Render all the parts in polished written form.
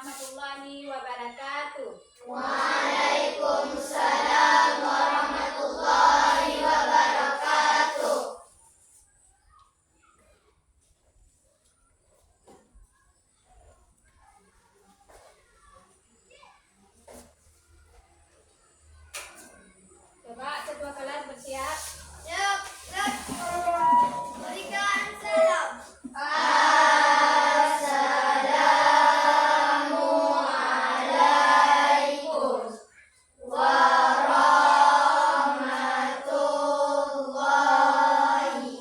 warahmatullahi wabarakatuh. Waalaikumsalam warahmatullahi wabarakatuh. Coba ketua kelas bersiap. Siap. Berikan salam. Assalamualaikum warahmatullahi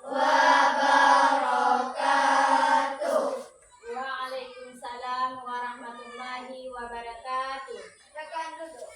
wabarakatuh. Waalaikumsalam warahmatullahi wabarakatuh. Silakan duduk.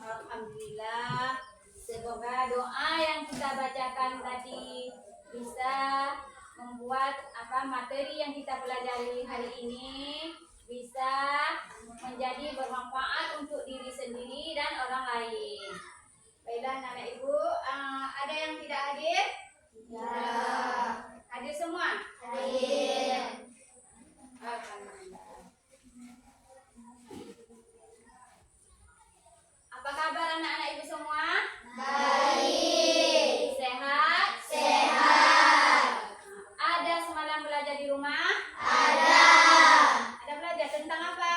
Alhamdulillah, semoga doa yang kita bacakan tadi bisa membuat materi yang kita pelajari hari ini bisa menjadi bermanfaat untuk diri sendiri dan orang lain. Baiklah anak ibu, ada yang tidak hadir? Ya. Hadir semua? Hadir. Alhamdulillah. Apa kabar anak-anak ibu semua? Baik. Sehat? Sehat. Ada semalam belajar di rumah? Ada. Ada belajar tentang apa?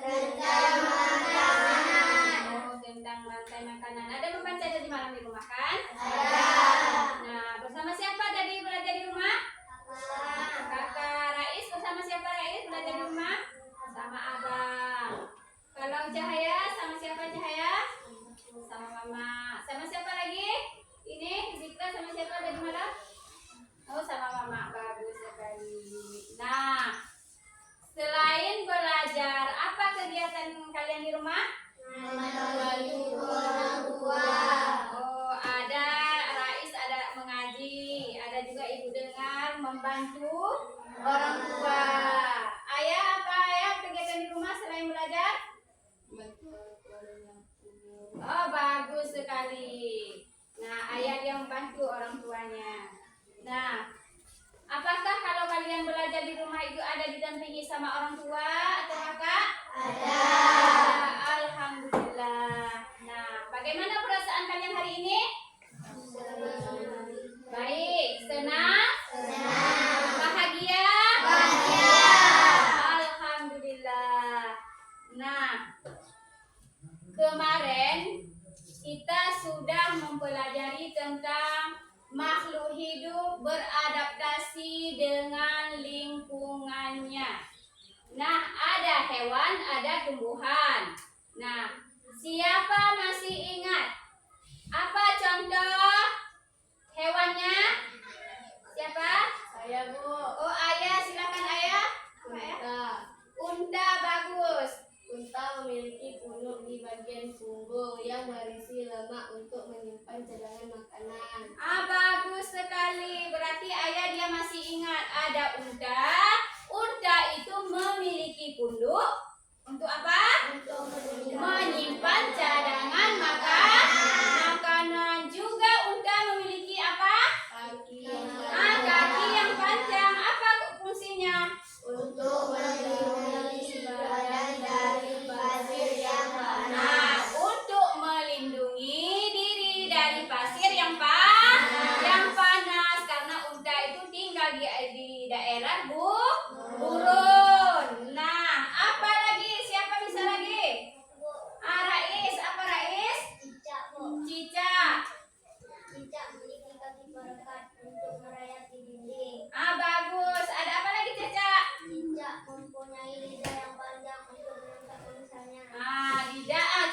Tentang makanan. Oh, tentang rantai makanan. Ada membaca tadi malam di rumah kan? Ada. Nah, bersama siapa tadi belajar di rumah? Kakak Rais. Bersama siapa Rais belajar di rumah? Sama abang. Kalau Cahaya, sama siapa Cahaya? Sama mama. Sama siapa lagi? Ini Zikra sama siapa tadi malam? Oh, sama mama. Bagus sekali. Nah, selain belajar, apa kegiatan kalian di rumah? Membantu orang tua. Oh, ada Rais, ada mengaji, ada juga ibu dengar membantu orang tua. Ayah, apa ayah kegiatan di rumah selain belajar? Oh, bagus sekali. Nah, ayah dia membantu orang tuanya. Nah, apakah kalau kalian belajar di rumah itu ada didampingi sama orang tua atau kakak? Ada. Alhamdulillah. Nah, bagaimana perasaan kalian hari ini? Baik, senang? Senang. Bahagia? Bahagia. Alhamdulillah. Nah, kemarin kita sudah mempelajari tentang makhluk hidup beradaptasi dengan lingkungannya. Nah, ada hewan, ada tumbuhan. Nah, siapa masih ingat? Apa contoh hewannya? Siapa? Saya, Bu. Oh, ayah, silakan ayah. Unta. Unta, bagus. Unta memiliki punuk di bagian punggung yang berisi lemak untuk menyimpan cadangan makanan. Bagus sekali. Berarti ayah dia masih ingat ada unta. Unta itu memiliki punduk. Untuk apa? Untuk Menyimpan cadangan makanan. Juga unta memiliki apa? kaki yang Kaki yang panjang. Apa fungsinya? untuk melindungi badan dari pasir yang panas. Nah, untuk melindungi diri dari pasir yang panas. Karena unta berkat untuk merayap di dinding. Ah, bagus. Ada apa lagi, Caca? Cicak mempunyai lidah yang panjang untuk menangkap mangsanya.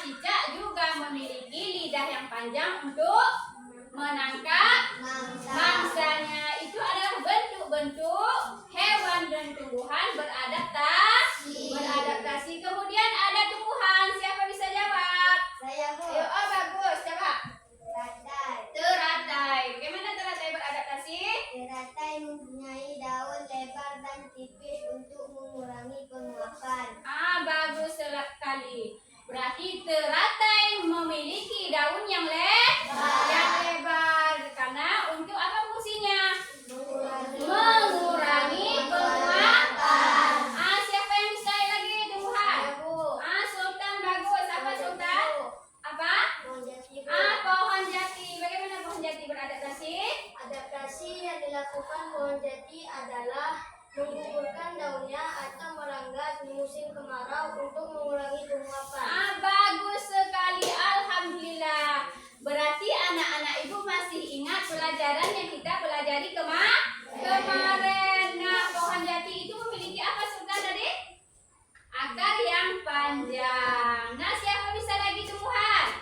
Cicak juga memiliki lidah yang panjang untuk menangkap mangsanya. Itu adalah bentuk-bentuk hewan dan tumbuhan beradaptasi. Kemudian ada tumbuhan. Siapa bisa jawab? Saya, Bu. Ayo, oh bagus. Coba. Teratai. Teratai. Bagaimana teratai beradaptasi? Teratai mempunyai daun lebar dan tipis untuk mengurangi penguapan. Ah, bagus sekali. Berarti teratai memiliki daun yang lebar. Karena untuk apa fungsinya? Mengurangi penguapan. Ah, siapa yang bisa lagi tumbuhan? Ah, sultan bagus. Apa sultan? Apa? Pohon jati, Bu. Ah, pohon jati. Bagaimana pohon jati beradaptasi? Adaptasi yang dilakukan pohon jati adalah menggugurkan daunnya atau meranggat di musim kemarau untuk mengurangi penguapan. Ah, bagus sekali. Alhamdulillah. Berarti anak-anak ibu masih ingat pelajaran yang kita pelajari kemarin. Nah, pohon jati itu memiliki apa Sultan tadi? Akar yang panjang. Nah, siapa bisa lagi tumbuhan?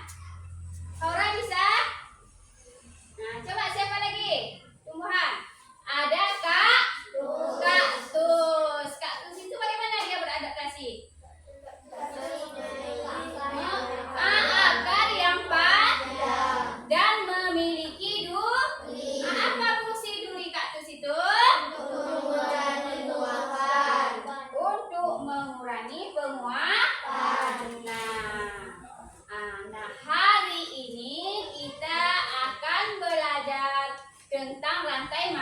Orang bisa? Nah, coba siapa lagi? Tumbuhan. Ada kaktus. Kaktus itu bagaimana dia beradaptasi? Akar yang panjang dan memiliki duri. Apa fungsi duri kaktus itu? Untuk mengurangi penguapan. Nah, hari ini kita akan belajar tentang rantai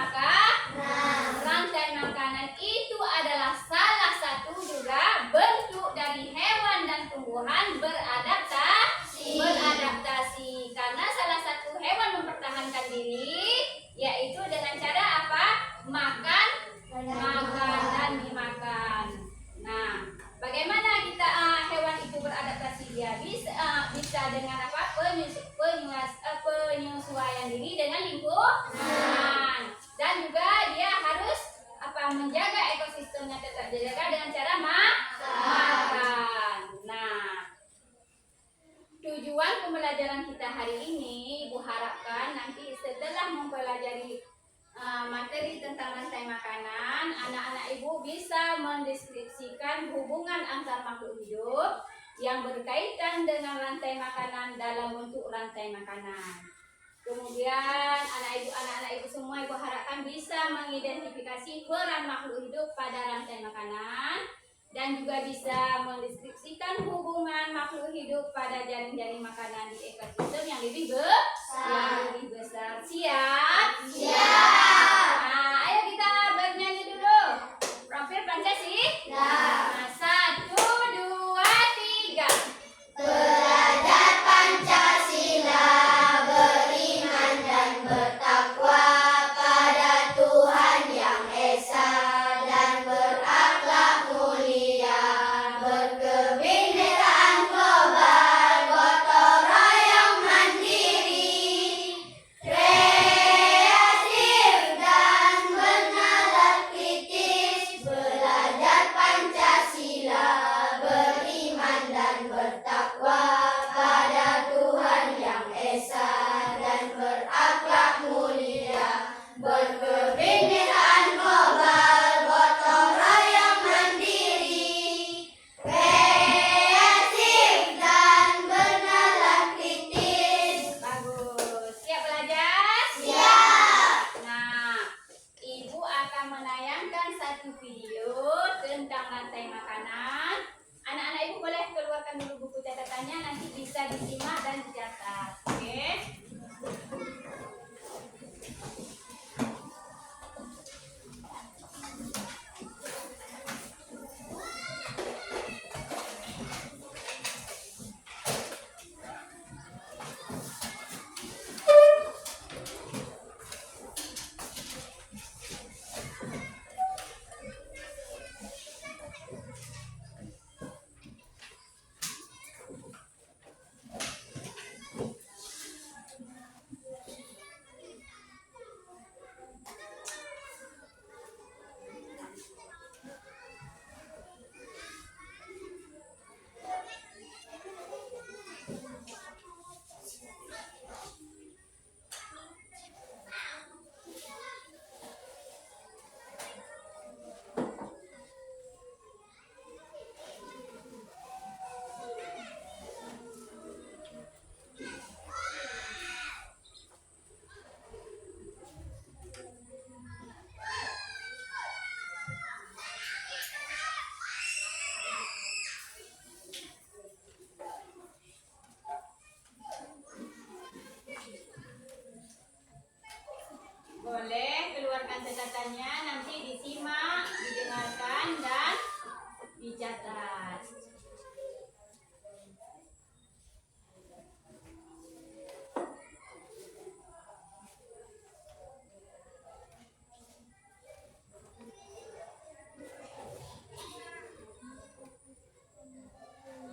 makanan itu adalah salah satu juga bentuk dari hewan dan tumbuhan beradaptasi. Karena salah satu hewan mempertahankan diri yaitu dengan cara apa? Makan dan dimakan. Nah, bagaimana kita hewan itu beradaptasi? Dia bisa dengan apa? Penyesuaian diri dengan lingkungan. Dan juga dia harus menjaga ekosistemnya tetap dijaga dengan cara makan. Nah, tujuan pembelajaran kita hari ini Ibu harapkan nanti setelah mempelajari materi tentang rantai makanan, anak-anak Ibu bisa mendeskripsikan hubungan antar makhluk hidup yang berkaitan dengan rantai makanan dalam bentuk rantai makanan. Kemudian anak-anak ibu semua Ibu harapkan bisa mengidentifikasi peran makhluk hidup pada rantai makanan dan juga bisa mendeskripsikan hubungan makhluk hidup pada jaring-jaring makanan di ekosistem yang lebih besar. Siap? Nah, ayo kita bernyanyi dulu. Profil Pancasila. Nah, 1, 2, 3. Belajar Pancasila, beriman dan bertakwa pada Tuhan Yang Esa dan berakhlak mulia, berkebinekaan global, gotong royong mandiri, kreatif dan bernalar kritis. Belajar Pancasila, beriman dan bertakwa pada Tuhan Yang Esa dan berakhlak mulia, berkebinekaan global, gotong royong mandiri, kreatif dan bernalar kritis. Bagus. Siap belajar? Siap. Nah, Ibu akan menayangkan satu video tentang rantai makanan. Anak-anak Ibu boleh keluarkan dulu buku catatannya, nanti bisa disimak dan dicatat. Oke? Boleh keluarkan catatannya, nanti disimak, didengarkan, dan dicatat.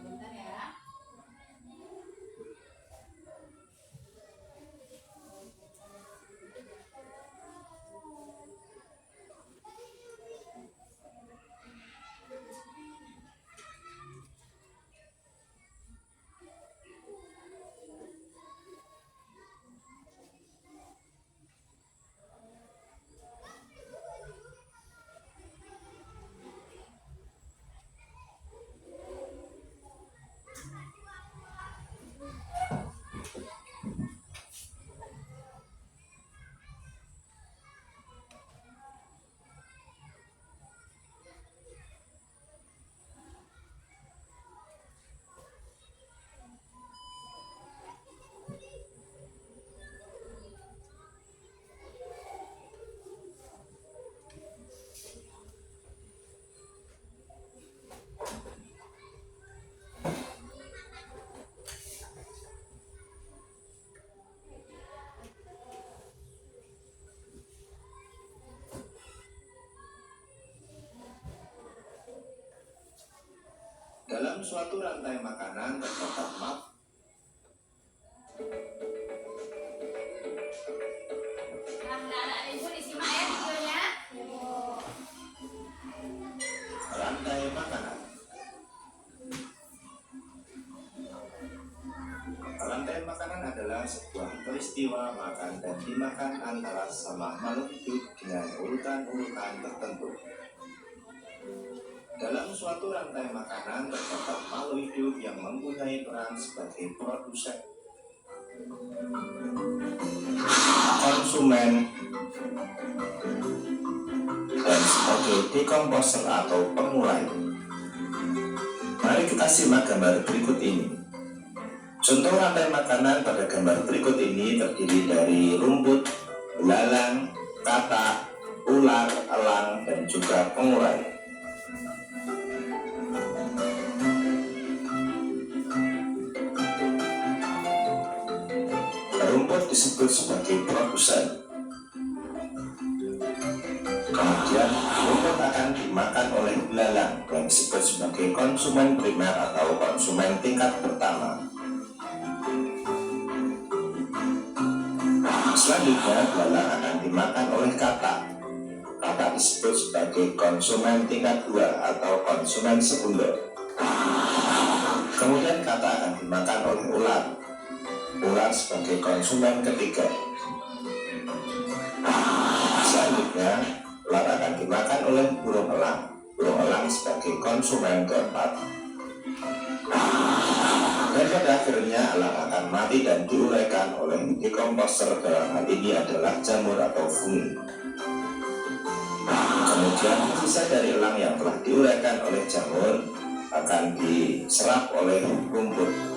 Bentar ya. Dalam suatu rantai makanan terdapat map. Nah, anak-anak ibu disimak ya videonya. Rantai makanan. Rantai makanan adalah sebuah peristiwa makan dan dimakan antara sama makhluk hidup dengan urutan-urutan tertentu. Dalam suatu rantai makanan terdapat makhluk hidup yang mempunyai peran sebagai produsen, konsumen, dan sebagai dekomposer atau pengulai. Mari kita simak gambar berikut ini. Contoh rantai makanan pada gambar berikut ini terdiri dari rumput, belalang, katak, ular, elang, dan juga pengulai. Rumput disebut sebagai produsen. Kemudian rumput akan dimakan oleh belalang yang disebut sebagai konsumen primer atau konsumen tingkat pertama. Selanjutnya belalang akan dimakan oleh katak. Katak disebut sebagai konsumen tingkat 2 atau konsumen sekunder. Kemudian katak akan dimakan oleh ular. Ular sebagai konsumen ketiga. Selanjutnya, ular akan dimakan oleh burung elang. Burung elang sebagai konsumen keempat. Dan pada akhirnya elang akan mati dan diuraikan oleh dekomposer, dalam hal ini adalah jamur atau fungi. Kemudian sisa dari elang yang telah diuraikan oleh jamur akan diserap oleh rumput.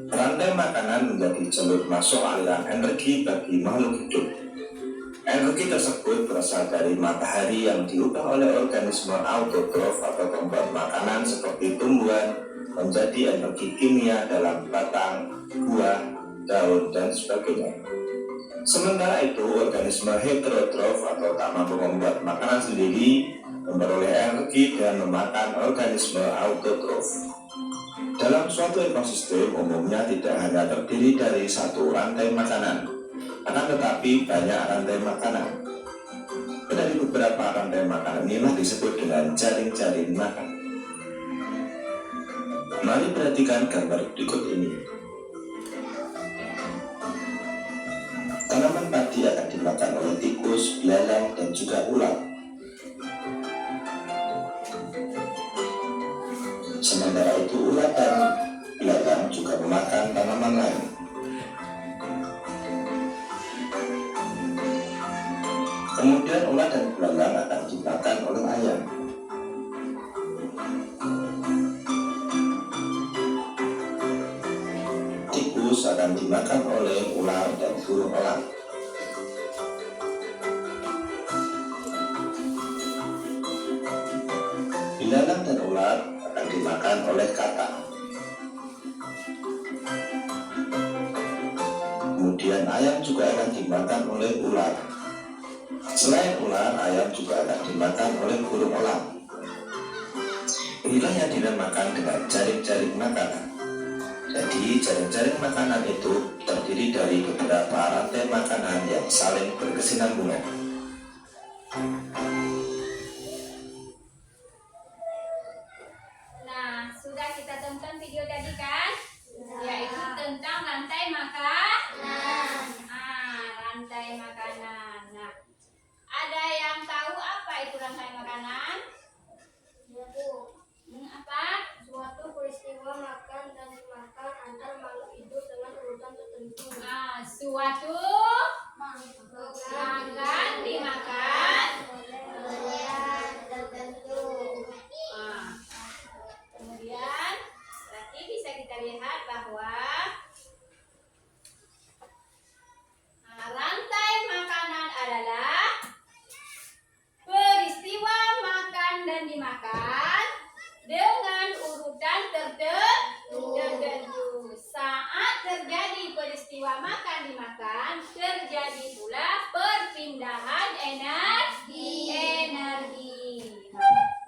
Rantai makanan menjadi jalur masuk aliran energi bagi makhluk hidup. Energi tersebut berasal dari matahari yang diubah oleh organisme autotrof atau pembuat makanan seperti tumbuhan menjadi energi kimia dalam batang, buah, daun, dan sebagainya. Sementara itu, organisme heterotrof atau tak mampu membuat makanan sendiri memperoleh energi dan memakan organisme autotrof. Dalam suatu ekosistem umumnya tidak hanya terdiri dari satu rantai makanan, akan tetapi banyak rantai makanan. Dari beberapa rantai makanan inilah disebut dengan jaring-jaring makan. Mari perhatikan gambar berikut ini. Tanaman padi akan dimakan oleh tikus, belalang, dan juga ular. Sementara itu ular dan belalang juga memakan tanaman lain. Kemudian ular dan belalang akan dimakan oleh ayam. Tikus akan dimakan oleh ular dan burung elang. Ilalang dan ular akan dimakan oleh kata. Kemudian ayam juga akan dimakan oleh ular. Selain ular, ayam juga akan dimakan oleh burung elang. Inilah yang dinamakan dengan jaring-jaring makanan. Jadi jaring-jaring makanan itu terdiri dari beberapa rantai makanan yang saling berkesinambungan. Nah, sudah kita tonton video tadi kan? Yaitu tentang rantai makanan. Rantai makanan. Nah, ada yang tahu apa itu rantai makanan? Apa? Suatu peristiwa makan dan dimakan antar makhluk hidup dengan urutan tertentu. Suatu makan dimakan. Kemudian berarti bisa kita lihat bahwa rantai makanan adalah peristiwa makan dan dimakan dengan urutan tertentu. Saat terjadi peristiwa makan dimakan, terjadi pula perpindahan energi.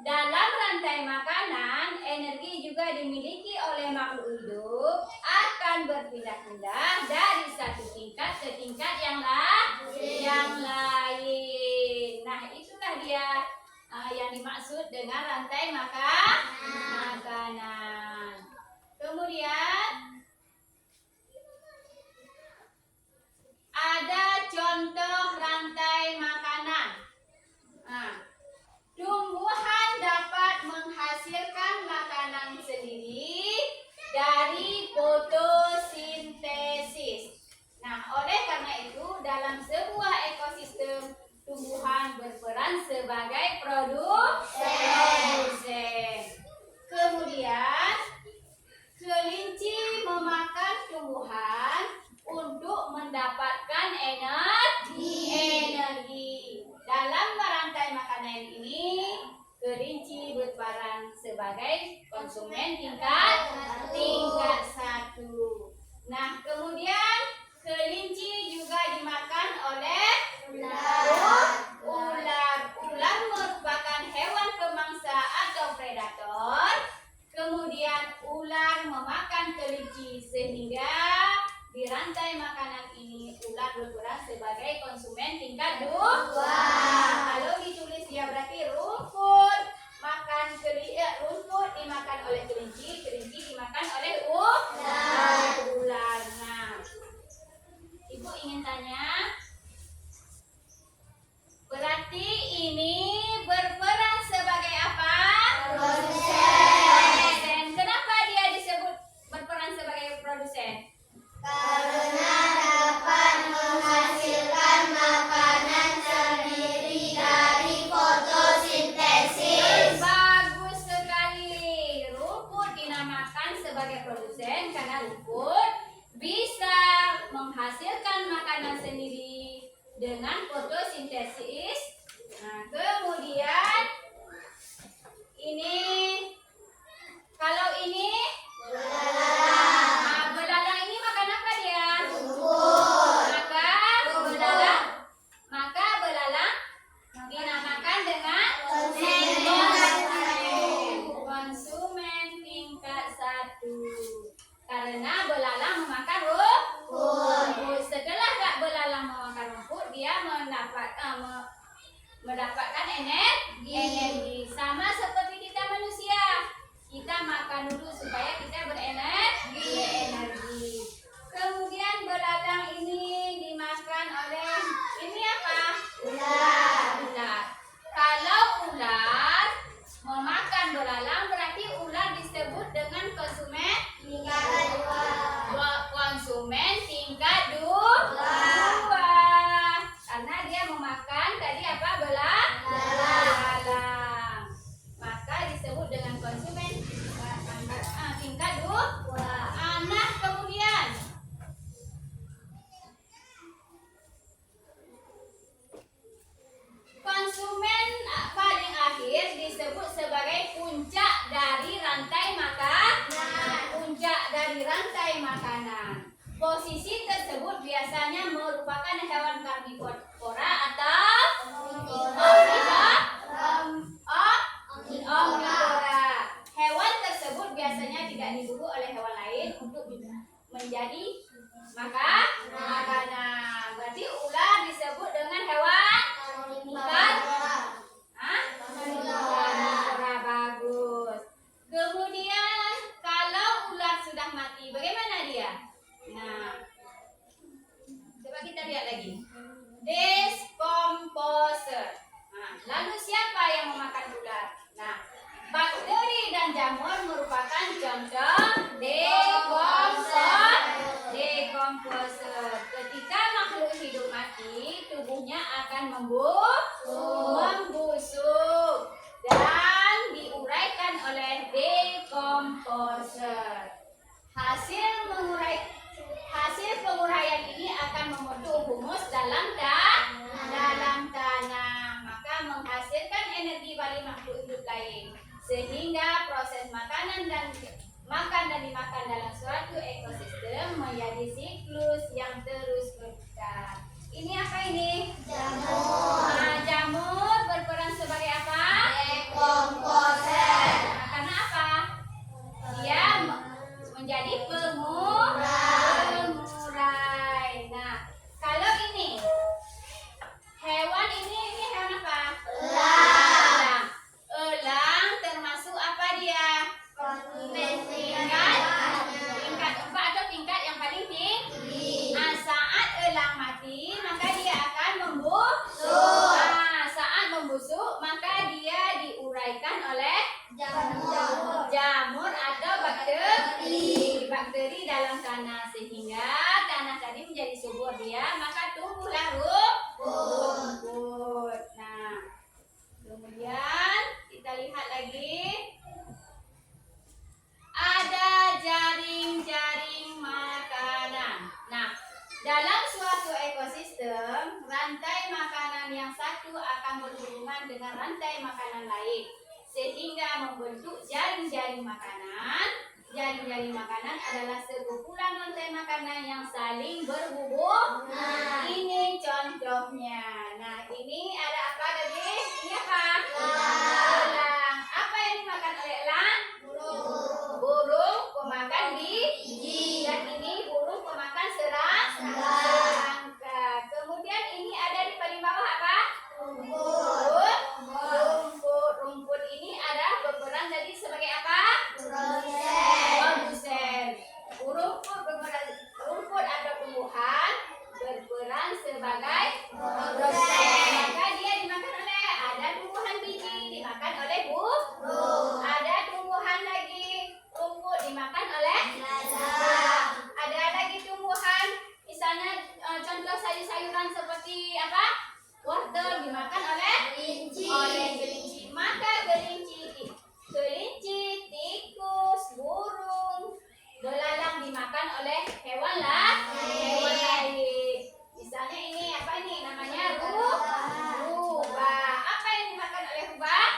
Dalam rantai makanan, energi juga dimiliki oleh makhluk hidup, akan berpindah-pindah dari satu tingkat ke tingkat yang lain. Nah, itulah dia yang dimaksud dengan rantai makanan. Kemudian ada contoh rantai makanan. Tumbuhan dapat menghasilkan makanan sendiri dari fotosintesis. Nah, oleh karena itu dalam sebuah ekosistem tumbuhan berperan sebagai produsen. Kemudian kelinci memakan tumbuhan untuk mendapatkan energi. Dalam rantai makanan ini, kelinci berperan sebagai konsumen tingkat 1. Nah, kemudian kelinci juga dimakan oleh ular. Ular merupakan hewan pemangsa atau predator. Kemudian ular memakan kelinci sehingga di rantai makanan ini ular berperan sebagai konsumen tingkat 2. Kalau ditulis ya berarti rumput rumput dimakan oleh kelinci, kelinci dimakan oleh ular. Nah, Ibu ingin tanya, berarti ini berperan sebagai apa? Produsen. Kenapa dia disebut berperan sebagai produsen? Karena dapat menghasilkan makanan sendiri dari fotosintesis. Bagus sekali. Rumput dinamakan sebagai produsen karena rumput bisa menghasilkan makanan sendiri dengan fotosintesis. Nah, kemudian ini kalau ini belalang ini makan apa dia? Maka belalang dinamakan dengan konsumen tingkat 1 karena belalang memakan rumput. Setelah belalang memakan rumput, dia mendapatkan energi. merupakan hewan karnivora atau omnivora. Hewan tersebut biasanya tidak diburu oleh hewan lain untuk menjadi makanan. Berarti ular disebut dengan hewan karnivora. Bagus. Kemudian kalau ular sudah mati, bagaimana dia? Nah, coba kita lihat lagi. Decomposer. Nah, lalu siapa yang memakan ular? Nah, bakteri dan jamur merupakan contoh decomposer. Ketika makhluk hidup mati, tubuhnya akan membusuk dan diuraikan oleh decomposer. Hasil penguraian ini akan membentuk humus dalam tanah, maka menghasilkan energi bagi makhluk hidup lain, sehingga proses makan dan dimakan dalam suatu ekosistem menjadi siklus yang terus berputar. Ini apa ini? Jamur. Nah, jamur berperan sebagai apa? Decomposer. Nah, karena apa? Dia menjadi pengurai. Nah, kalau ini hewan ini hewan apa? Elang termasuk apa dia? Tingkat 4 atau tingkat yang paling tinggi. Nah, saat elang mati, maka dia akan membusuk. Nah, saat membusuk, maka dia diuraikan oleh jamur atau bakteri dalam tanah, sehingga tanah tadi menjadi subur dia, maka tumbuhlah rumput. Nah, kemudian kita lihat lagi ada jaring-jaring makanan. Nah, dalam suatu ekosistem, rantai makanan yang satu akan berhubungan dengan rantai makanan lain, sehingga membentuk jaring-jaring makanan. Jaring-jaring makanan adalah sekumpulan rantai makanan yang saling berhubung. Ini contohnya. Nah, ini ada apa tadi? Ini apa? Elang. Apa yang dimakan oleh elang? Burung pemakan biji. Dan ini burung pemakan serangga. Kemudian ini ada di paling bawah apa? Rumput ini ada berperan tadi sebagai apa? Produsen. Rumput atau tumbuhan berperan sebagai produsen. Maka dia dimakan oleh, ada tumbuhan biji dimakan oleh burung. Ada tumbuhan lagi rumput dimakan oleh ada lagi tumbuhan, misalnya contoh sayur-sayuran seperti apa? Wortel dimakan oleh kelinci. Maka kelinci, tikus, burung, belalang dimakan oleh hewan lain. Misalnya ini apa ini? Namanya rubah. Apa yang dimakan oleh rubah?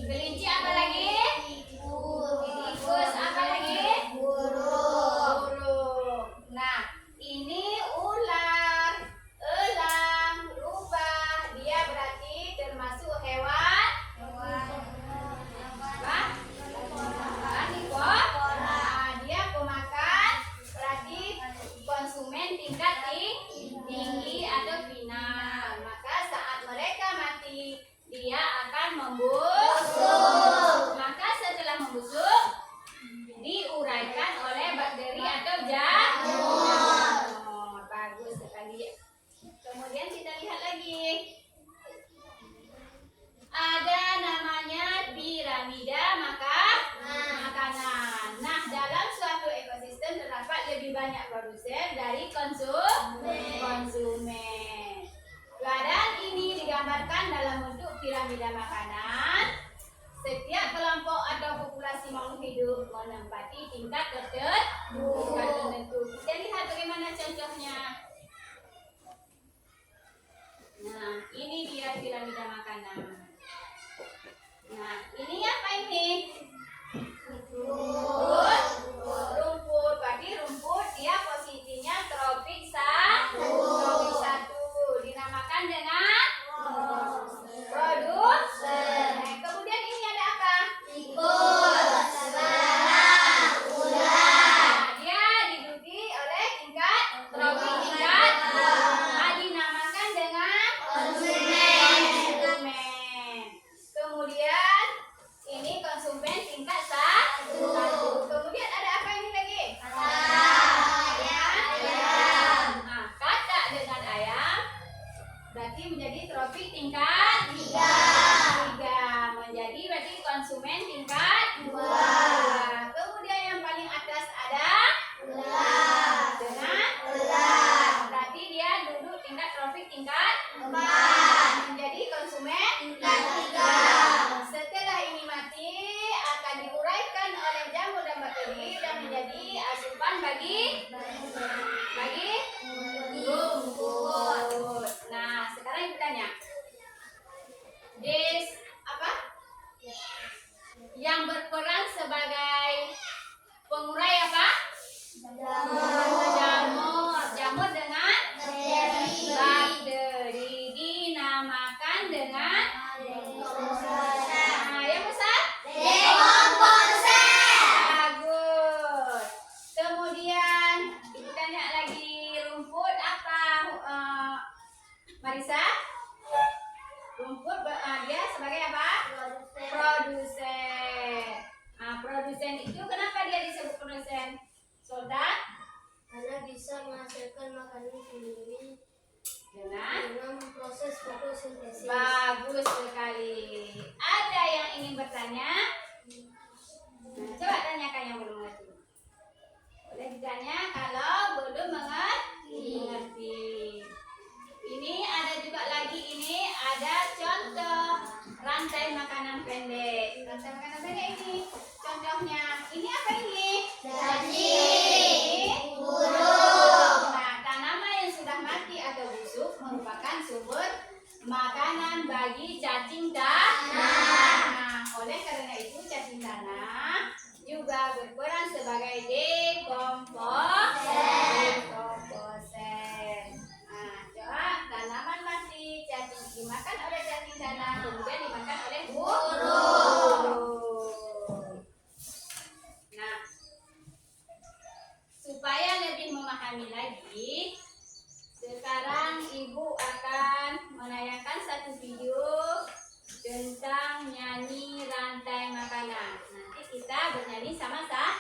Kelinci, apa lagi? Tikus, apa lagi? Burung. Nah, ini ular, elang, rubah. Dia berarti termasuk hewan karnivora. Dia pemakan, berarti konsumen tingkat tinggi atau final. Maka saat mereka mati, dia akan membusuk. Maka setelah membusuk, diuraikan oleh bakteri atau jamur. Bagus sekali. Kemudian kita lihat lagi. Ada namanya piramida makanan. Nah, dalam suatu ekosistem terdapat lebih banyak produsen dari konsumen. fotosintesis. Bagus sekali. Ada yang ingin bertanya? Nah, coba tanyakan yang belum mengerti. Boleh ditanya kalau belum mengerti. Ini ada juga lagi, ini ada contoh rantai makanan pendek. Rantai makanan pendek ini contohnya. Ini apa ini? Cacing, burung. Nah, tanaman yang sudah mati atau busuk merupakan sumber makanan bagi cacing tanah. Nah, oleh karena itu cacing tanah juga berperan sebagai dekomposer. Nah, coba tanaman mati cacing dimakan oleh cacing tanah, kemudian dimakan oleh burung. Nah, supaya lebih memahami lagi, sekarang Ibu akan menayangkan satu video tentang nyanyi rantai makanan. Nanti kita bernyanyi sama-sama.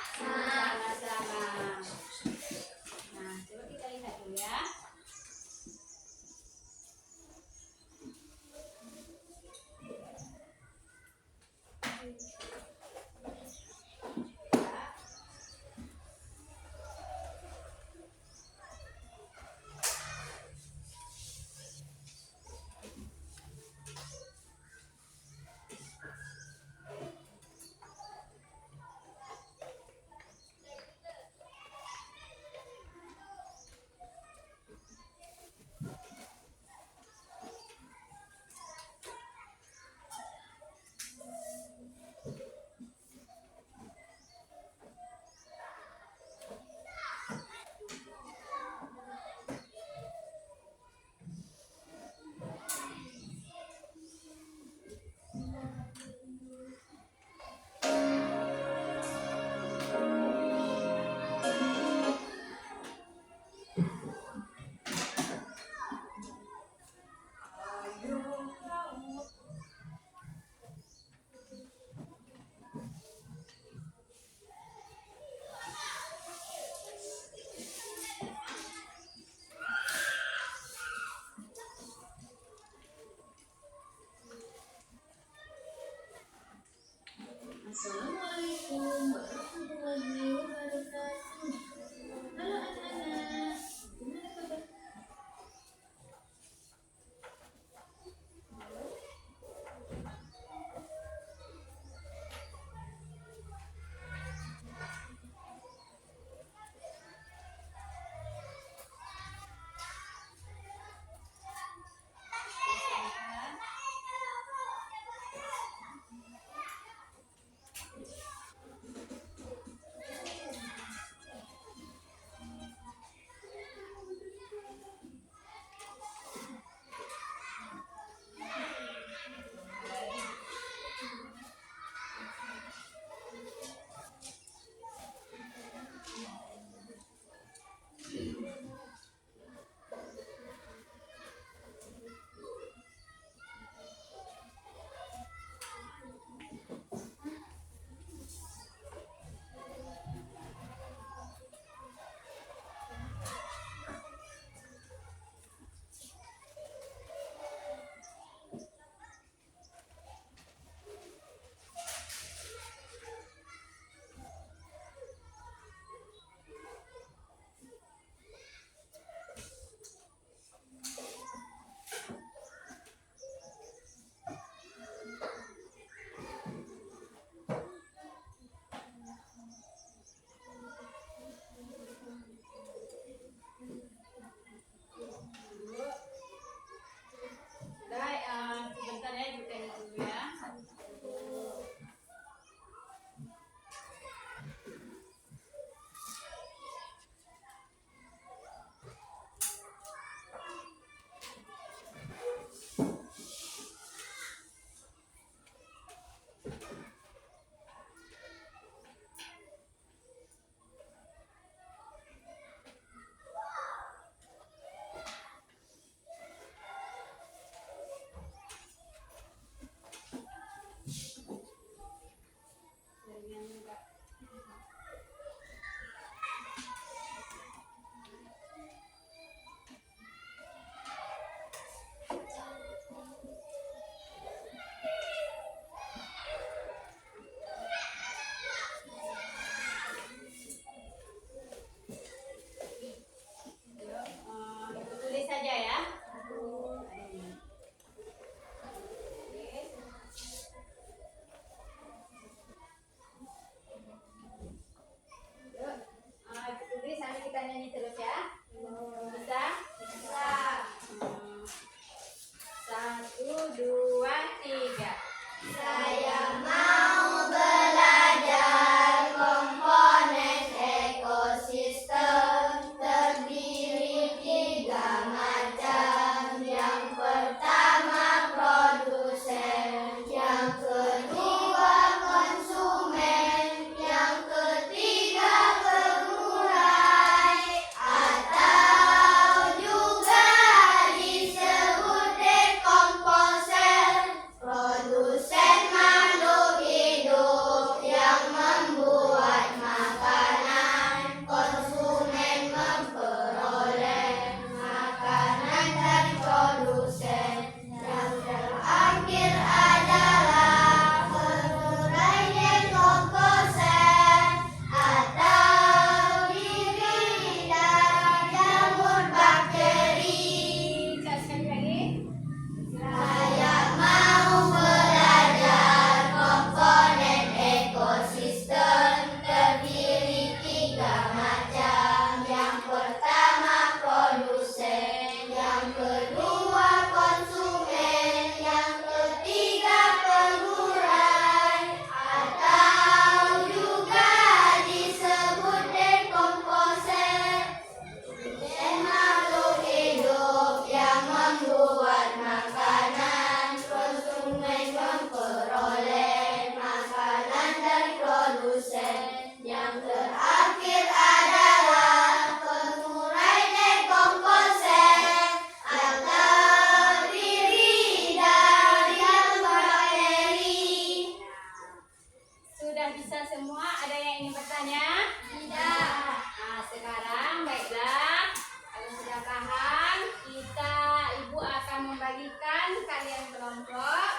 Ibu akan membagikan kalian kelompok.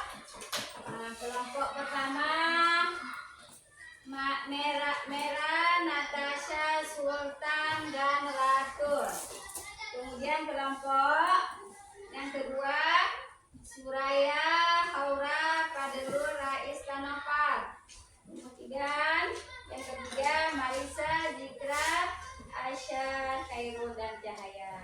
Kelompok pertama Merah, Natasha, Sultan, dan Ratul. Kemudian kelompok yang kedua Suraya, Haura, Kaderul, Rais, dan Nopal. Kemudian yang ketiga Marisa, Zikra, Aisyah, Khairul, dan Cahaya.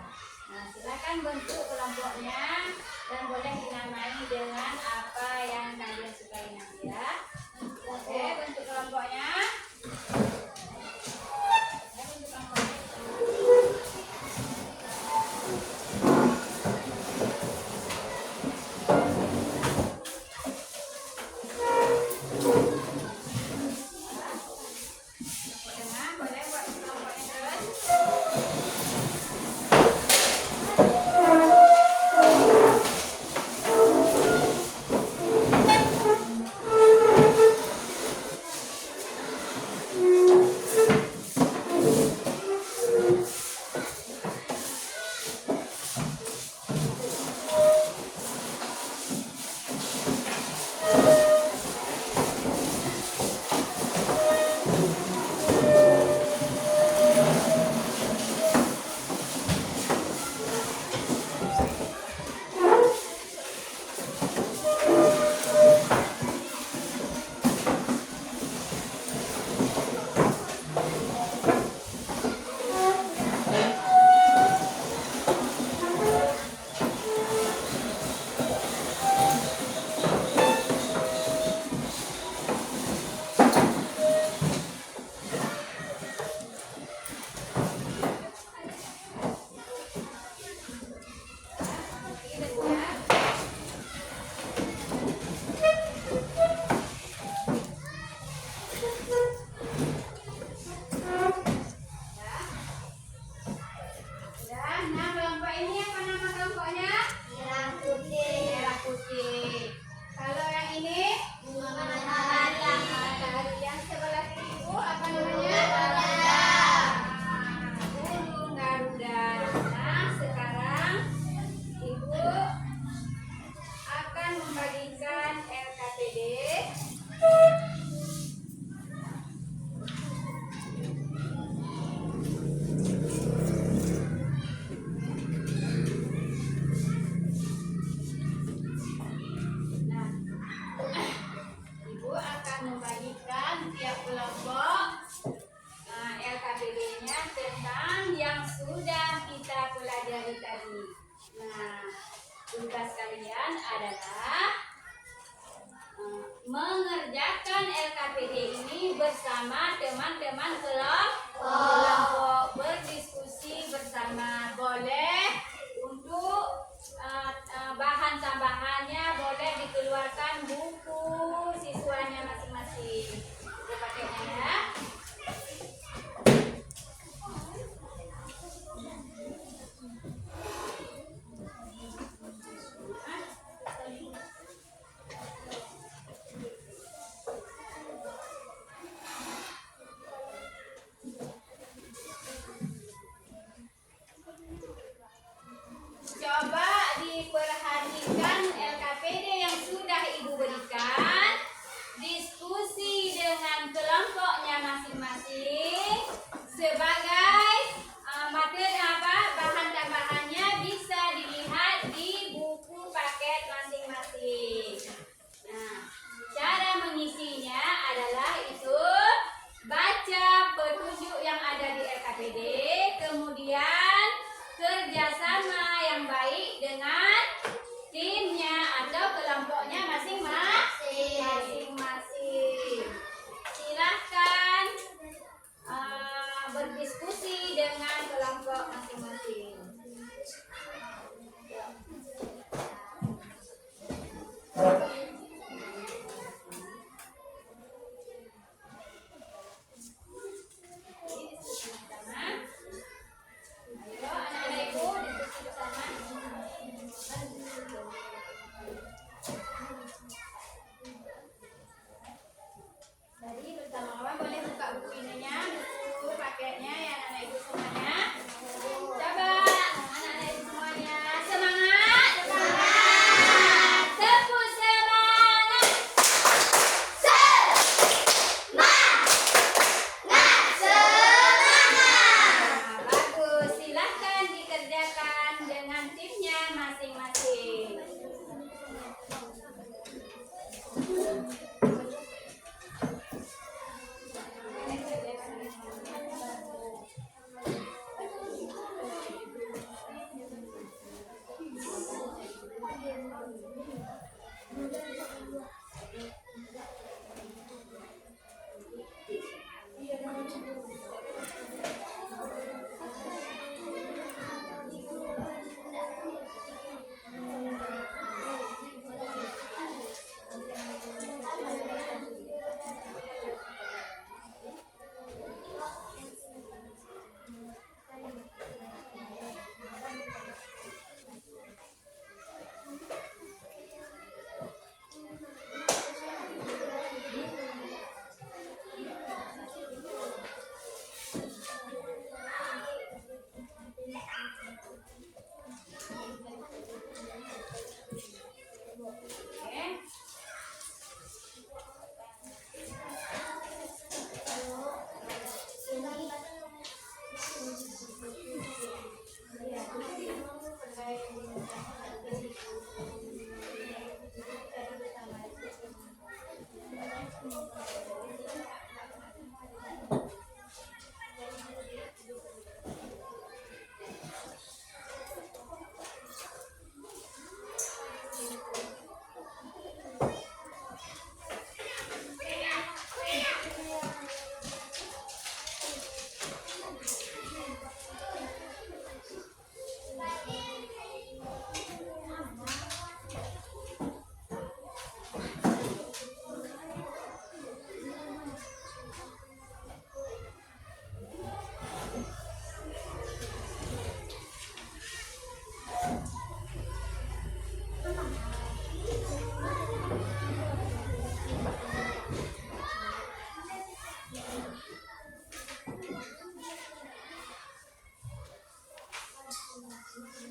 Nah, silakan bentuk kelompoknya dan boleh dinamai dengan apa yang kalian sukai nanti ya. Oke, bentuk kelompoknya. Bentuk kelompoknya. Boleh buat kelompoknya terus. tugas kalian adalah mengerjakan LKPD ini bersama teman-teman kelompok, berdiskusi bersama. Boleh untuk bahan tambahannya boleh dikeluarkan buku siswanya masing-masing. Kita pakainya ya. masing-masing.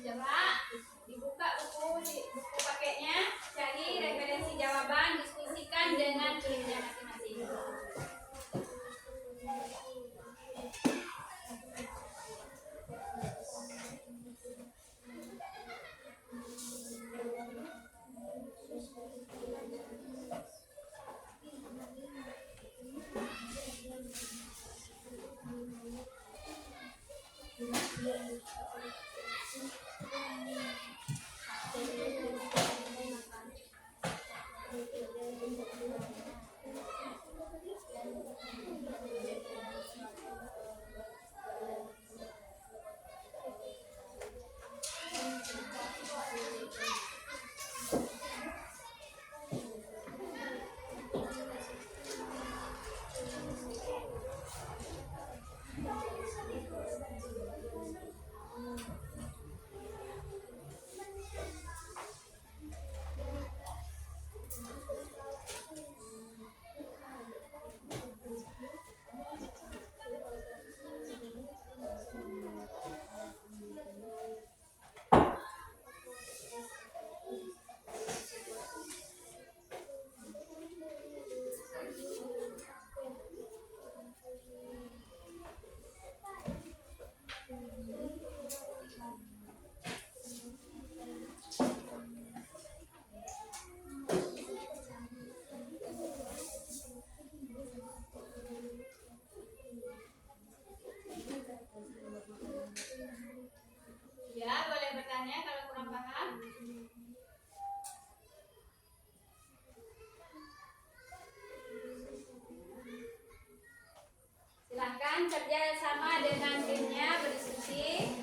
Coba dibuka buku paketnya, cari referensi jawaban, diskusikan dengan gurunya masing-masing. Ya, boleh bertanya kalau kurang paham. Silahkan kerja sama dengan timnya, berdiskusi.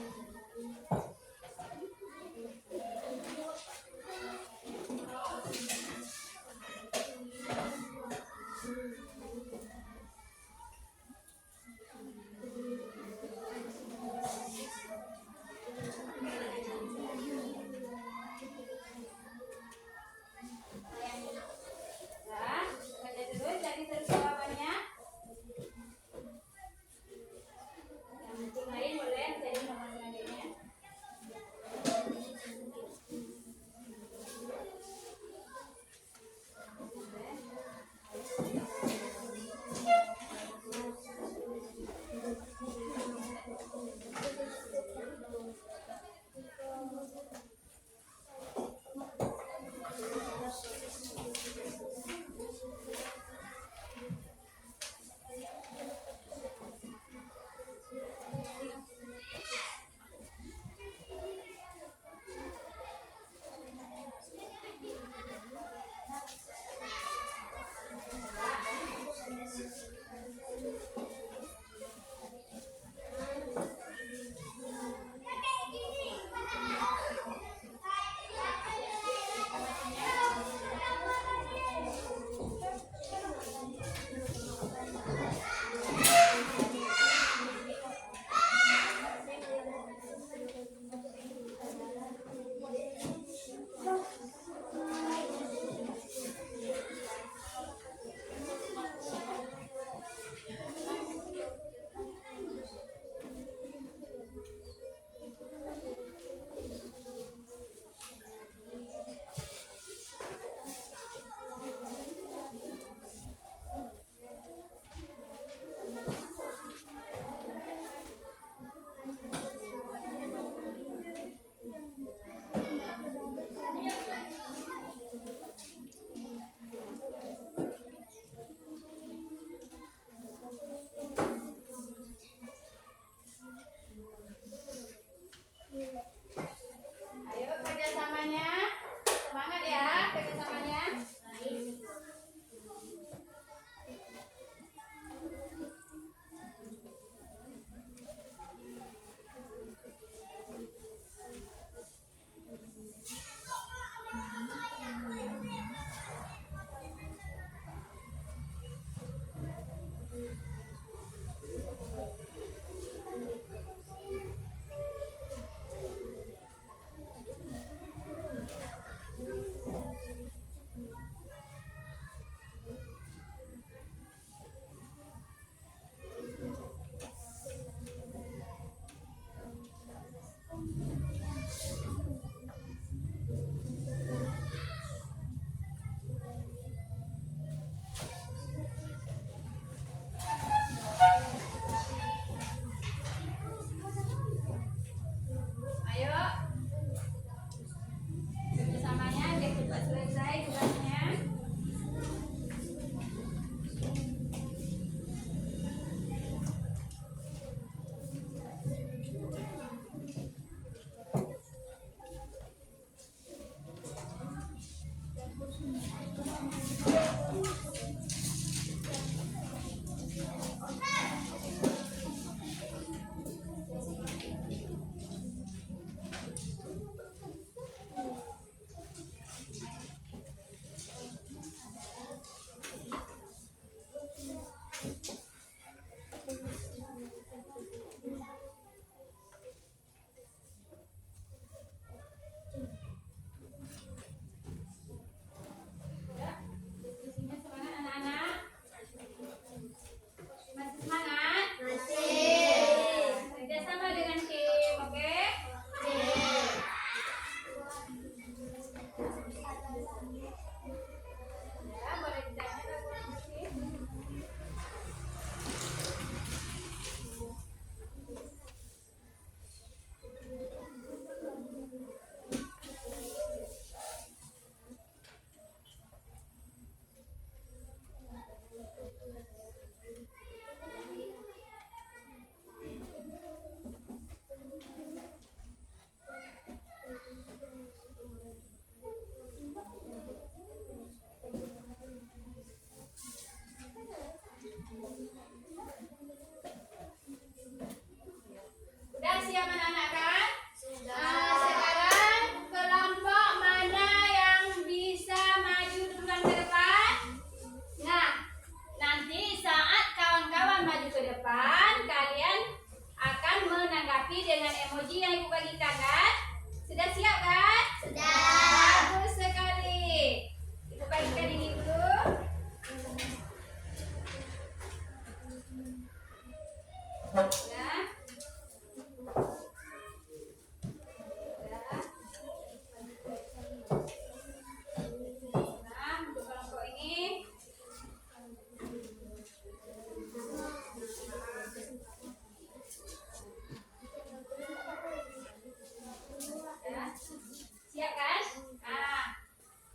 Siap kan? Nah,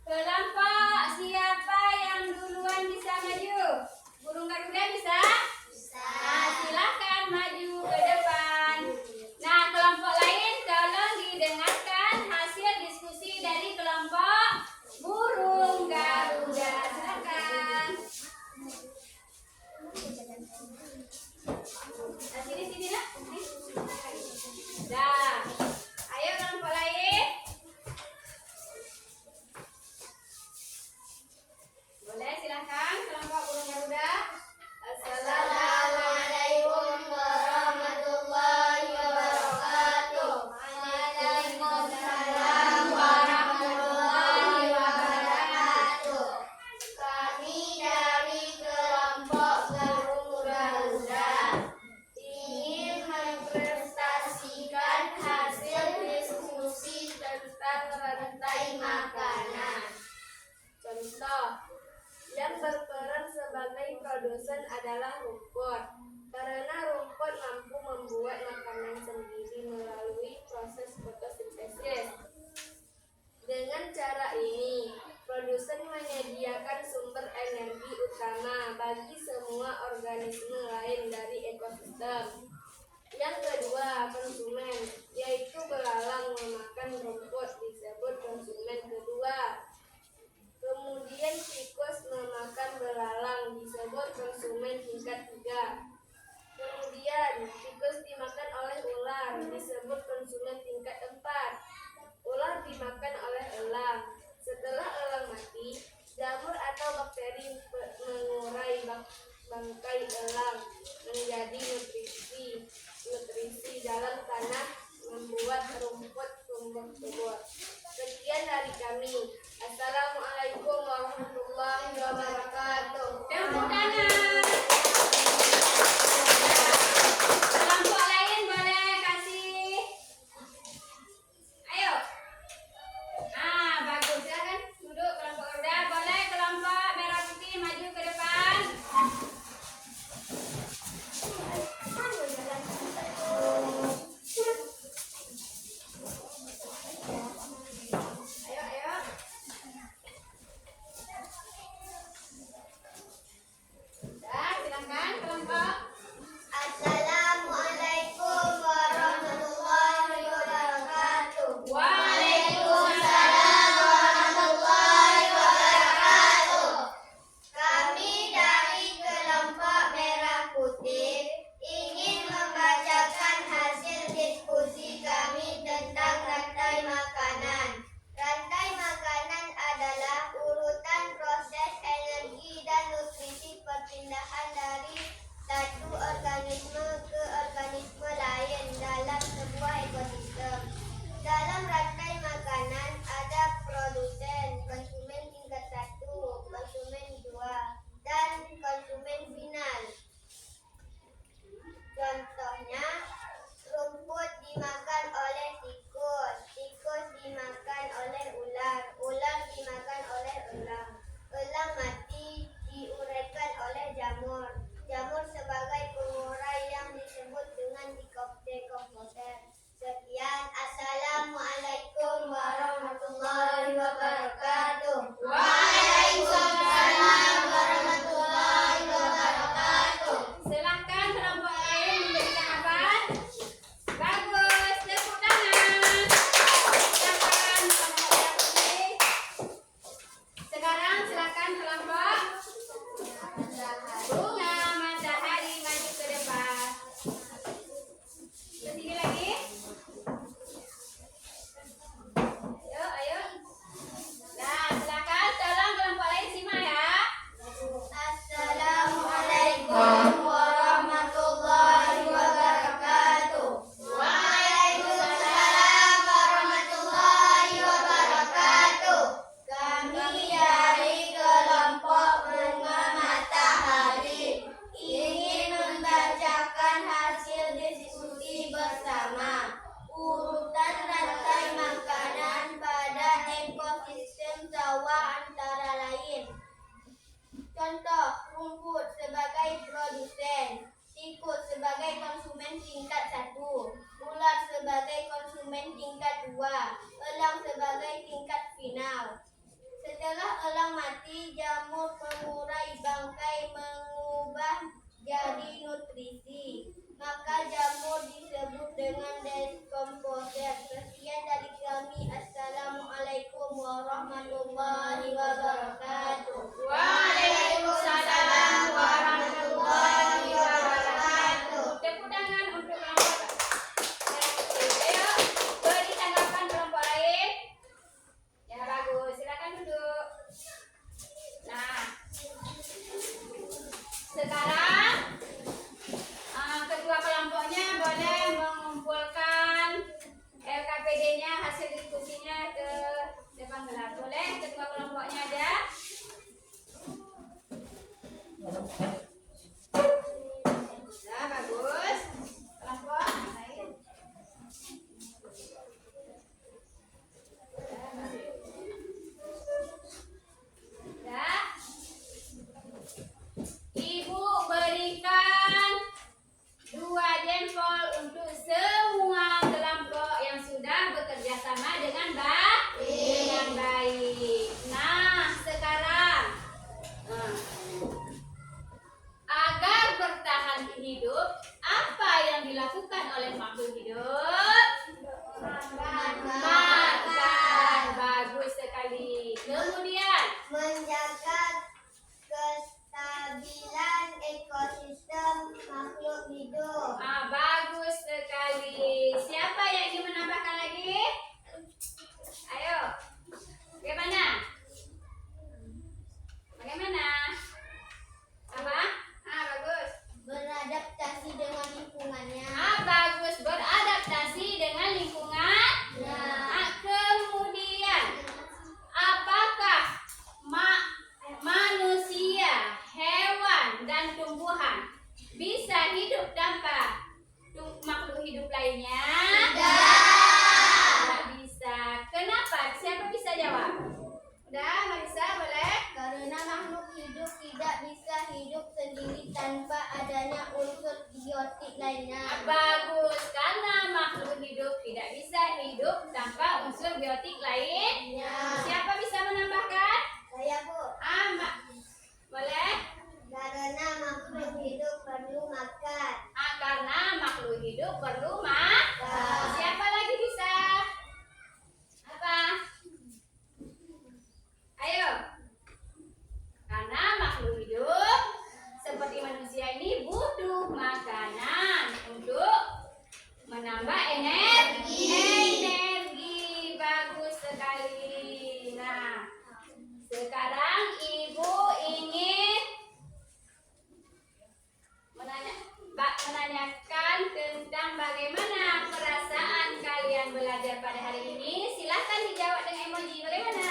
kelompok siapa yang duluan bisa maju? Burung Garuda bisa? Nah, silakan maju ke depan. Nah, kelompok lain tolong didengarkan hasil diskusi dari kelompok burung Garuda. Silakan. Nah, sini nak. Dah. Ayo kelompok lain. Boleh silakan kelompok burung Garuda. Assalamualaikum warahmatullahi wabarakatuh. Waalaikumsalam warahmatullahi wabarakatuh. Kami dari kelompok burung Garuda ingin mempresentasikan hasil diskusi tentang rantai makanan. Contoh, yang berperan sebagai produsen adalah rumput, karena rumput mampu membuat makanan sendiri melalui proses fotosintesis. Dengan cara ini, produsen menyediakan sumber energi utama bagi semua organisme lain dari ekosistem. Yang kedua, konsumen, yaitu belalang memakan rumput disebut konsumen kedua. Kemudian tikus memakan belalang disebut konsumen tingkat 3. Kemudian tikus dimakan oleh ular disebut konsumen tingkat 4. Ular dimakan oleh elang. Setelah elang mati, jamur atau bakteri mengurai bangkai elang menjadi nutrisi dalam tanah, membuat rumput tumbuh subur. Sekian dari kami. Assalamualaikum warahmatullahi wabarakatuh. Tepuk tangan. Kelompok lain boleh kasih. Ayo. Nah, bagus. Silakan duduk kelompok Garuda. Boleh kelompok merah putih maju ke depan. biotik lainnya. Bagus, karena makhluk hidup tidak bisa hidup tanpa unsur biotik lain. Siapa bisa menambahkan? Saya, Bu. Boleh? Karena makhluk hidup perlu makan. Karena makhluk hidup perlu makan. Siapa lagi bisa? Apa? Ayo. Karena makhluk hidup seperti manusia ini butuh makanan untuk menambah energi. Bagus sekali. Nah, sekarang Ibu ingin menanyakan tentang bagaimana perasaan kalian belajar pada hari ini. Silahkan dijawab dengan emoji. Bagaimana?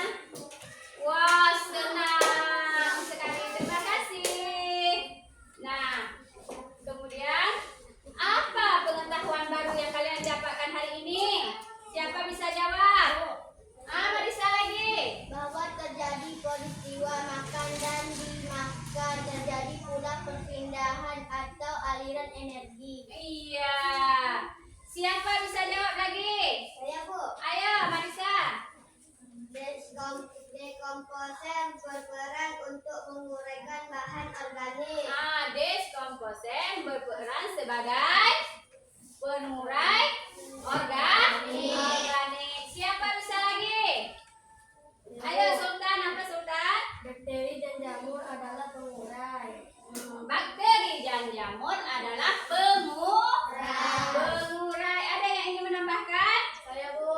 Wah, senang sekali. Terima kasih. Nah, kemudian apa pengetahuan baru yang kalian dapatkan hari ini? Siapa bisa jawab? Marisa lagi. Bahwa terjadi peristiwa makan dan dimakan, terjadi pula perpindahan atau aliran energi. Iya. Siapa bisa jawab lagi? Saya, Bu. Ayo, Marisa. Dekomposer berperan untuk menguraikan bahan organik. Deskomposen berperan sebagai pengurai organik. Siapa bisa lagi? Ayo, Sultan. Apa Sultan? Bakteri dan jamur adalah pengurai. Bakteri dan jamur adalah pengurai. Ada yang ingin menambahkan? Saya, Bu.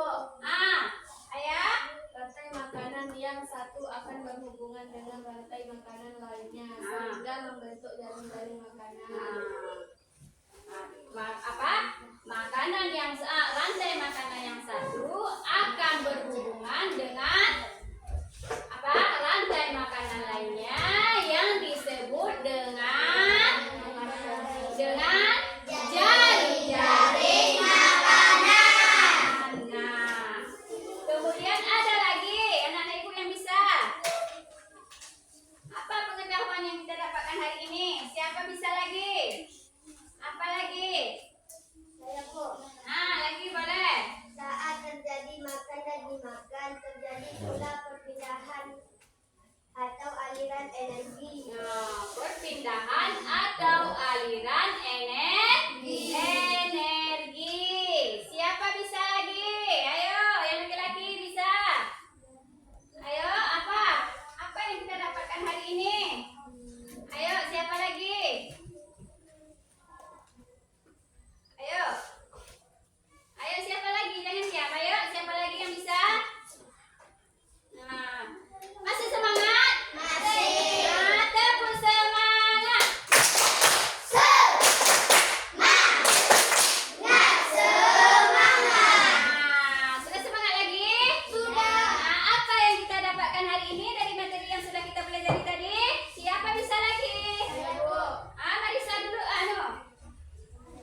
Ayah. Rantai makanan yang satu akan berhubungan dengan rantai makanan lainnya sehingga membentuk jaring-jaring makanan. Rantai makanan yang satu akan berhubungan dengan rantai makanan lainnya yang disebut dengan jaring-jaring makanan. Nah, kemudian ada lagi anak-anak ibu yang bisa. Apa pengetahuan yang kita dapatkan hari ini? Siapa bisa lagi? Apa lagi? Saya, Bu. Lagi boleh. Saat terjadi makan dan dimakan, terjadi pula perpindahan atau aliran energi. Perpindahan atau aliran energi. Siapa bisa lagi? Ayo, yang laki-laki bisa. Ayo, apa yang kita dapatkan hari ini? Ayo, siapa lagi? Ayo, siapa lagi? Jangan diam. Ayo, siapa lagi yang bisa? Masih semangat? Masih. Tepuk semangat. Sudah semangat lagi? Sudah. Apa yang kita dapatkan hari ini dari materi yang sudah kita pelajari tadi? Siapa bisa lagi? Saya, Bu. Marisa dulu.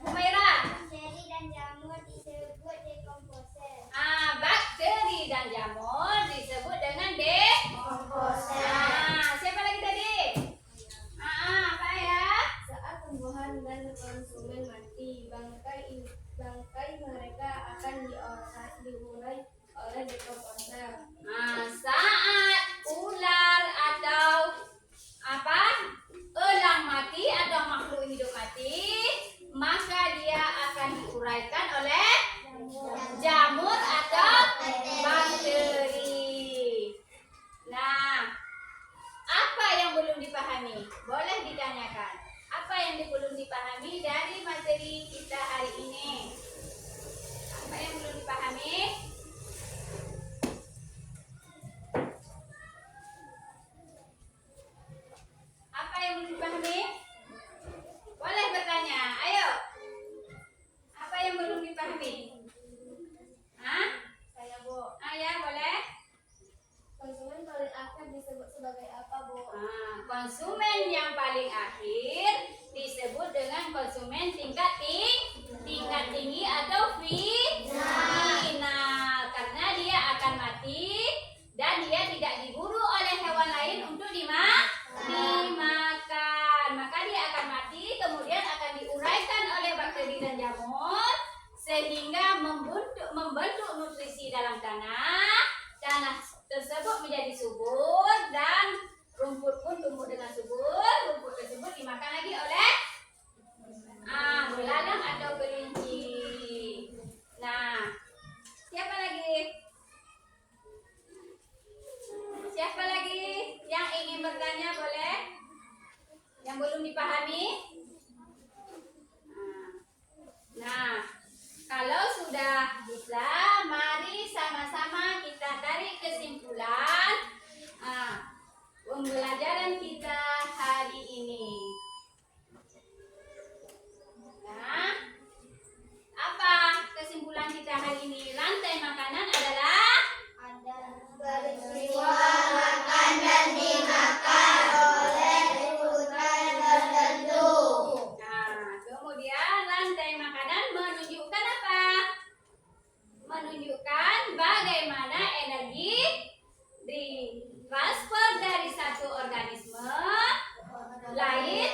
Humaira. Bakteri dan jamur disebut dekomposer. Bakteri dan jamur disebut dengan dekomposer. Siapa lagi tadi? Apa ya? Saat tumbuhan dan konsumen mati, bangkai mereka akan diurai oleh dekomposer. Saat ular atau elang mati atau makhluk hidup mati, maka dia akan diuraikan oleh jamur atau bakteri. Nah, apa yang belum dipahami? Boleh ditanyakan. Apa yang belum dipahami dari materi kita hari ini? Apa yang belum dipahami? Apa yang belum dipahami? Boleh bertanya. Ayo. Apa yang belum dipahami? Saya, Bu. Ya, boleh. Konsumen paling akhir disebut sebagai apa, Bu? Konsumen yang paling akhir disebut dengan konsumen tingkat tinggi atau final. Karena dia akan mati dan dia tidak diburu oleh hewan lain untuk dimakan. Maka dia akan mati, kemudian akan diuraikan oleh tersebut menjadi subur dan rumput pun tumbuh dengan subur. Rumput tersebut dimakan lagi oleh belalang atau kelinci. Nah, siapa lagi? Siapa lagi yang ingin bertanya boleh? Yang belum dipahami? Nah, kalau sudah bisa, mari sama-sama kita tarik kesimpulan pembelajaran kita hari ini. Nah, apa kesimpulan kita hari ini? Rantai makanan adalah peristiwa makan dan dimakan oleh urutan tertentu. Nah, kemudian rantai makanan menunjukkan apa? Menunjukkan bagaimana energi ditransfer dari satu organisme lain.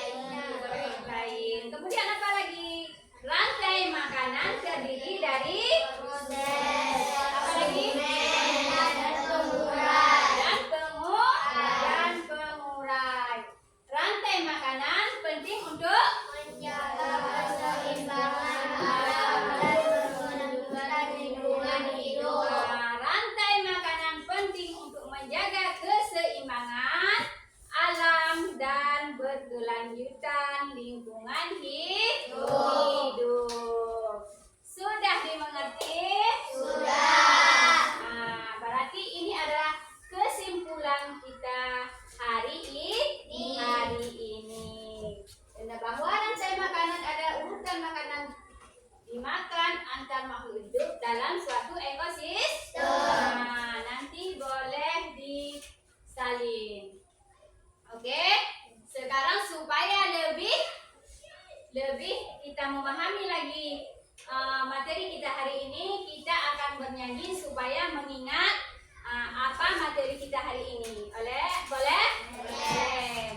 Kemudian apa lagi? Rantai makanan terdiri dari apa lagi? Dan pengurai. Rantai makanan penting untuk Menjaga keseimbangan alam dan menentukan lingkungan hidup. Rantai makanan penting untuk menjaga keseimbangan alam dan berkelanjutan lingkungan hidup. Sudah dimengerti? Sudah. Berarti ini adalah kesimpulan kita hari ini. Dan bahwa rantai makanan ada urutan makanan dimakan antar makhluk hidup dalam suatu ekosistem. Nanti boleh disalin. Oke, sekarang supaya lebih kita memahami lagi materi kita hari ini, kita akan bernyanyi supaya mengingat apa materi kita hari ini. Boleh?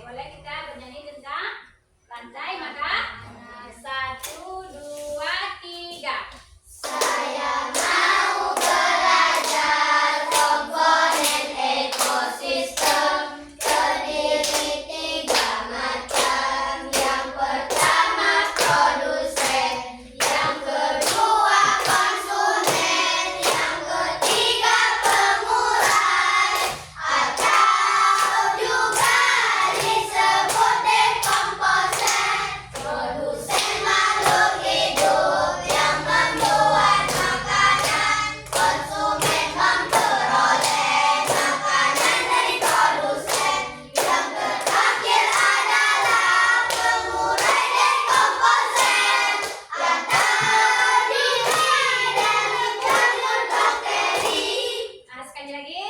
Boleh kita bernyanyi tentang rantai makanan. 1, 2, 3. Saya mau belajar komponen ekosistem terdiri 3 macam. Yang pertama produsen, yang kedua konsumen, yang ketiga pengurai atau juga disebut dekomposer. Produsen makhluk hidup yang membuat makanan, konsumen memperoleh makanan dari produsen. Yang terakhir adalah pengurai dekomposer yang terdiri dari jamur bakteri. Sekali lagi.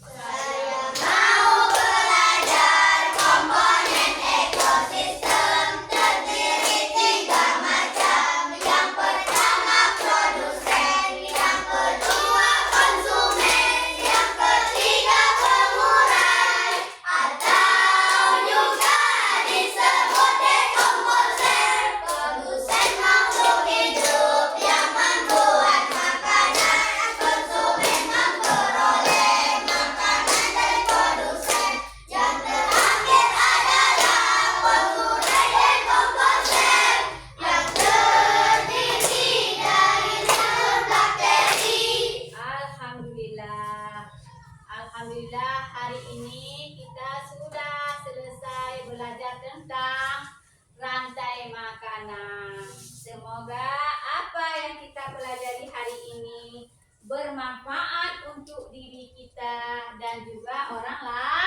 Saya mau belajar komponen ekosistem terdiri 3 macam. Yang pertama produsen, yang kedua konsumen, yang ketiga pengurai atau juga disebut dekomposer. Produsen makhluk hidup yang membuat makanan, konsumen memperoleh makanan dari produsen. Yang terakhir adalah pengurai dekomposer yang terdiri dari jamur bakteri. Alhamdulillah hari ini kita sudah selesai belajar tentang rantai makanan. Semoga apa yang kita pelajari hari ini bermanfaat untuk diri kita dan juga orang lain.